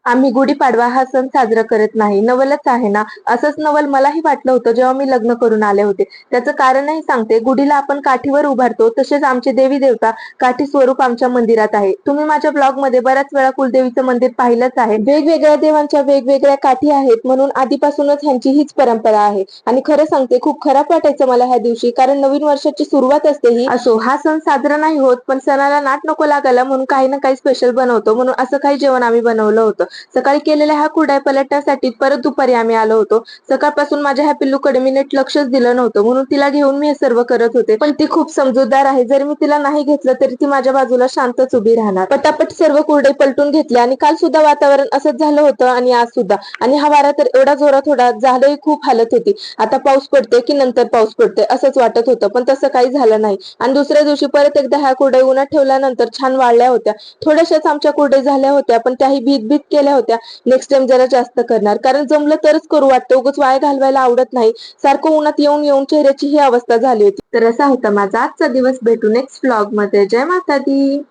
आम्ही गुढीपाडवा हा सण साजरा करत नाही, नवलच आहे ना. असंच नवल मलाही वाटलं होतं जेव्हा मी लग्न करून आले होते. त्याचं कारणही सांगते. गुढीला आपण काठीवर उभारतो, तसेच आमचे देवी देवता काठी स्वरूप आमच्या मंदिरात आहे. तुम्ही माझ्या ब्लॉग मध्ये बऱ्याच वेळा कुलदेवीचं मंदिर पाहिलंच आहे. वेगवेगळ्या देवांच्या वेगवेगळ्या काठी आहेत, म्हणून आधीपासूनच ह्यांची हीच परंपरा आहे. आणि खरं सांगते, खूप खराब वाटायचं मला ह्या दिवशी, कारण नवीन वर्षाची सुरुवात असते ही. असो, हा सण साजरा नाही होत, पण सणाला नाट नको लागायला म्हणून काही ना काही स्पेशल बनवतो. म्हणून असं काही जेवण आम्ही बनवलं होतं. सकाळी केलेल्या हा कुरडया पलटण्यासाठी परत दुपारी आम्ही आलो होतो. सकाळपासून माझ्या ह्या पिल्लूकडे मी नीट लक्षच दिलं नव्हतं, म्हणून तिला घेऊन मी हे सर्व करत होते. पण ती खूप समजूतदार आहे. जर मी तिला नाही घेतलं तरी ती माझ्या बाजूला शांतच उभी राहणार. पटापट सर्व कुरडे पलटून घेतले आणि काल सुद्धा वातावरण असंच झालं होतं आणि आज सुद्धा. आणि हा वारा तर एवढा जोरात होता, झाडही खूप हालत होती. आता पाऊस पडते की नंतर पाऊस पडते असंच वाटत होतं, पण तसं काही झालं नाही. आणि दुसऱ्या दिवशी परत एकदा ह्या कुरडया उन्हात ठेवल्यानंतर छान वाळल्या होत्या. थोड्याशाच आमच्या कुरडया झाल्या होत्या, पण त्याही भीत केल्या होत्या. नेक्स्ट टाइम जरा जास्त करणार, कारण जमलं तरच करू वाटतं, उगाच वाया घालवायला आवडत नाही. सारखं उन्हात येऊन येऊन चेहऱ्याची ही अवस्था झाली होती. तर असा होता माझा आजचा दिवस. भेटू नेक्स्ट व्लॉग मध्ये. जय माता दी.